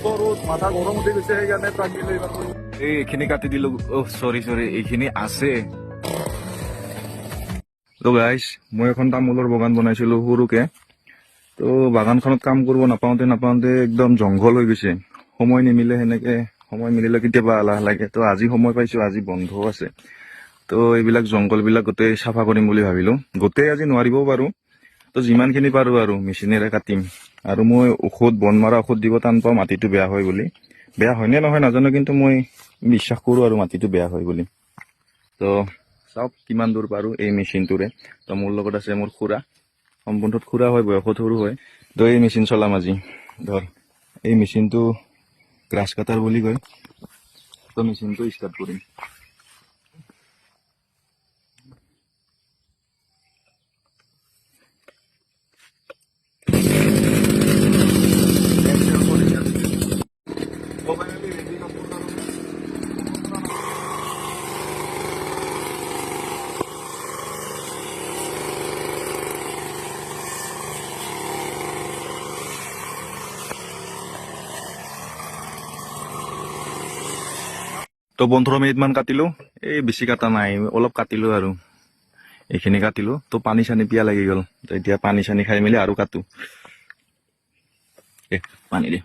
মাথা গৰম উঠে গেছে সেইকাৰণে তাক দিলে এইখিনি কাটি দিলো সৰি এইখিনি আছে তো গাইস মই এখন তামোলৰ বাগান বনাইছিলো সৰুকে তো বাগানখনত কাম কৰিব নাপাওঁতে একদম জংঘল হৈ গৈছে সময় নিমিলে সেনেকে সময় মিলিলে কেতিয়াবা এলাহ লাগে তো আজি সময় পাইছো আজি বন্ধ আছে তো এইবিলাক জংঘল বিলাক গোটেই চাফা কৰিম বুলি ভাবিলো গোটেই আজি নোৱাৰিবও পাৰো তো যিমানখিনি পাৰো আৰু মেচিনেৰে কাটিম আৰু মই ঔষধ বন মৰা ঔষধ দিব টান পাওঁ মাটিটো বেয়া হয় বুলি বেয়া হয়নে নহয় নাজানো কিন্তু মই বিশ্বাস কৰো আৰু মাটিটো বেয়া হয় বুলি তো চাওক কিমান দূৰ পাৰো এই মেচিনটোৰে তো মোৰ লগত আছে মোৰ খুৰা সম্বন্ধত খুৰা হয় বয়সত সৰু হয় তো এই মেচিন চলাম আজি ধৰ এই মেচিনটো গ্ৰাছ কাটাৰ বুলি কয় তো মেচিনটো ষ্টাৰ্ট কৰিম তো 15 মিনিটমান কাটিলো এই বেছি কাটা নাই অলপ কাটিলো আৰু এইখিনি কাটিলো তো পানী চানী পিয়া লাগি গ'ল তো এতিয়া পানী চানী খাই মেলি আৰু কাটো পানী দে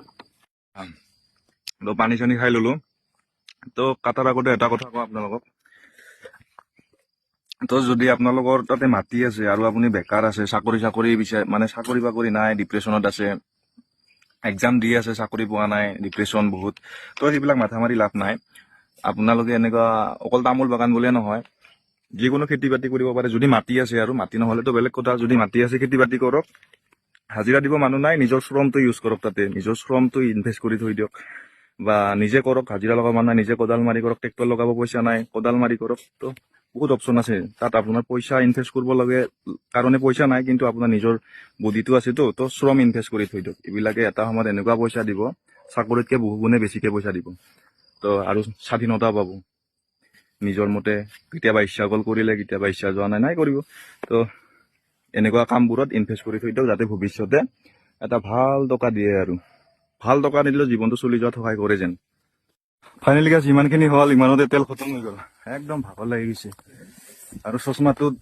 তো পানী চানী খাই ললো তো কাটাৰ আগতে এটা কথা কওঁ আপোনালোকক তো যদি আপোনালোকৰ তাতে মাটি আছে আৰু আপুনি বেকাৰ আছে চাকৰি বিচাৰে মানে চাকৰি বাকৰি নাই ডিপ্ৰেশ্যনত আছে এক্সাম দি আছে চাকৰি পোৱা নাই ডিপ্ৰেশ্যন বহুত তো সেইবিলাক মাথা মাৰি লাভ নাই আপোনালোকে এনেকুৱা অকল তামোল বাগান বুলিয়ে নহয় যিকোনো খেতি বাতি কৰিব পাৰে যদি মাটি আছে আৰু মাটি নহ'লেতো বেলেগ কথা যদি মাটি আছে খেতি বাতি কৰক হাজিৰা দিব মানুহ নাই নিজৰ শ্ৰমটো ইউজ কৰক তাতে নিজৰ শ্ৰমটো ইনভেষ্ট কৰি থৈ দিয়ক বা নিজে কৰক হাজিৰা লগাব মানুহ নাই নিজে কোদাল মাৰি কৰক ট্ৰেক্টৰ লগাব পইচা নাই কোদাল মাৰি কৰক তো বহুত অপশ্যন আছে তাত আপোনাৰ পইচা ইনভেষ্ট কৰিব লাগে কাৰণে পইচা নাই কিন্তু আপোনাৰ নিজৰ বডিটো আছেতো তো শ্ৰম ইনভেষ্ট কৰি থৈ দিয়ক এইবিলাকে এটা সময়ত এনেকুৱা পইচা দিব চাকৰিতকৈ বহু গুণে বেছিকৈ পইচা দিব তো আৰু স্বাধীনতা পাব নিজৰ মতে কেতিয়াবা ইচ্ছা গ'ল কৰিলে কেতিয়াবা ইচ্ছা যোৱা নাই কৰিব তো এনেকুৱা কামবোৰত ইনভেষ্ট কৰি থৈ দিয়ক যাতে ভৱিষ্যতে এটা ভাল টকা দিয়ে আৰু ভাল টকা নিদিলেও জীৱনটো চলি যোৱাত সহায় কৰে যেন ফাইনেলি গাছ ইমানখিনি হ'ল ইমানতে তেল খতম হৈ গ'ল একদম ভাগৰ লাগি গৈছে আৰু চশমাটোত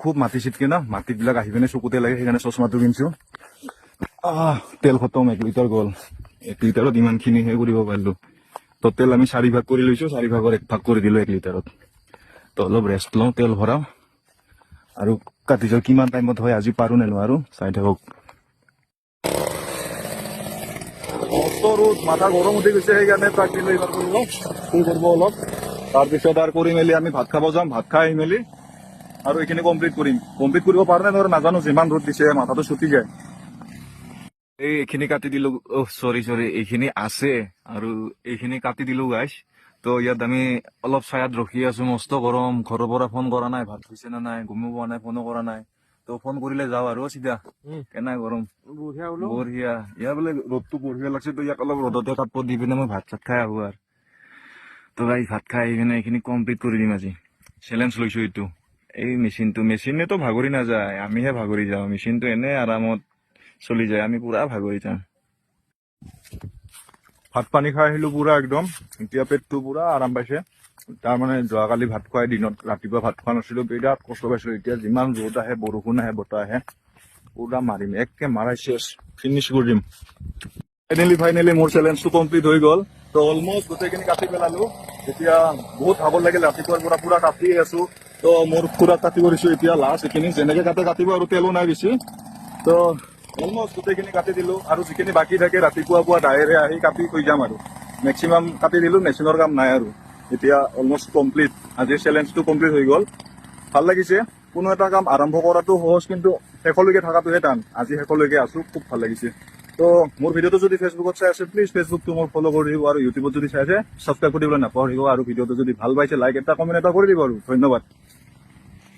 খুব মাটি চিটকে ন মাটিবিলাক আহি পিনে চকুতে লাগে সেইকাৰণে চশমাটো কিনিছো তেল খতম 1 লিটাৰ গ'ল 1 লিটাৰত ইমানখিনি হে কৰিব পাৰিলো টোটেল আমি 4 ভাগ কৰি লৈছো 4 ভাগৰ 1 ভাগ কৰি দিলো 1 লিটাৰত তো অলপ ৰেষ্ট লওঁ তেল ভৰাও আৰু কাটি যাওঁ কিমান টাইমত হয় আজি পাৰো নে নোৱাৰো চাই থাকক মাথা গৰম উঠি গৈছে সেইকাৰণে তাক দিলো এইবাৰ কৰিব ফুল কৰিব অলপ তাৰপিছত আৰু কৰি মেলি আমি ভাত খাব যাম ভাত খাই মেলি আৰু এইখিনি কমপ্লিট কৰিব পাৰো নে নোৱাৰো নাজানো যিমান ৰ'দ দিছে মাথাটো চুটি যায় এইখিনি কাটি দিলো সৰি এইখিনি আছে আৰু এইখিনি কাটি দিলো গাইছ তো ইয়াত আমি অলপ ছায়াত ৰখি আছো মস্ত গৰম ঘৰৰ পৰা ফোন কৰা নাই ভাত খাইছে নে নাই গমো পোৱা নাই ফোনো কৰা নাই তো ফোন কৰিলে যাওঁ আৰু চিধা কেনে গৰম বঢ়িয়া ইয়াৰ বোলে ৰ'দটো বঢ়িয়া লাগছে তো ইয়াক অলপ ৰ'দতে কাপোৰ দি পিনে মই ভাত চাত খাই আহো আৰু তো গাইছ ভাত খাই আহি পিনে এইখিনি কমপ্লিট কৰি দিম আজি চেলেঞ্জ লৈছো এইটো এই মেচিনেতো ভাগৰি নাযায় আমিহে ভাগৰি যাওঁ মেচিনটো এনে আৰামত চলি যায় আমি পুৰা ভাগৰি যাওঁ ভাত পানী খাই আহিলো পুৰা একদম এতিয়া পেটটো পুৰা আৰাম পাইছে তাৰমানে যোৱাকালি ভাত খুৱাই দিনত ৰাতিপুৱা ভাত খোৱা নাছিলো বিৰাট কষ্ট পাইছো এতিয়া যিমান ৰ'দ আহে বৰষুণ আহে বতাহ আহে পুৰা মাৰিম একে মাৰাই চেছ ফিনিছ কৰি দিম ফাইনেলি মোৰ চেলেঞ্জটো কমপ্লিট হৈ গ'ল তো অলমষ্ট গোটেইখিনি কাটি পেলালো এতিয়া বহুত ভাগৰ লাগিল ৰাতিপুৱাৰ পৰা পুৰা কাটি আছো তো মোৰ পুৰা কাটি কৰিছো এতিয়া লাষ্ট এইখিনি যেনেকে কাটিব আৰু তেলো নাই বেছি তো অলমষ্ট গোটেইখিনি কাটি দিলো আৰু যিখিনি বাকী থাকে ৰাতিপুৱা ডাইৰে আহি কাটি থৈ যাম আৰু মেক্সিমাম কাটি দিলো মেচিনৰ কাম নাই আৰু এতিয়া অলমষ্ট কমপ্লিট আজিৰ চেলেঞ্জটো কমপ্লিট হৈ গ'ল ভাল লাগিছে কোনো এটা কাম আৰম্ভ কৰাটো সহজ কিন্তু শেষলৈকে থকাটোহে টান আজি শেষলৈকে আছো খুব ভাল লাগিছে তো মোৰ ভিডিঅ'টো যদি ফেচবুকত চাই আছে প্লিজ ফেচবুকটো মোৰ ফ'ল' কৰি দিব আৰু ইউটিউবত যদি চাই আছে ছাবস্ক্ৰাইব কৰিবলৈ নাপাহৰিব আৰু ভিডিঅ'টো যদি ভাল পাইছে লাইক এটা কমেণ্ট এটা কৰি দিব আৰু ধন্যবাদ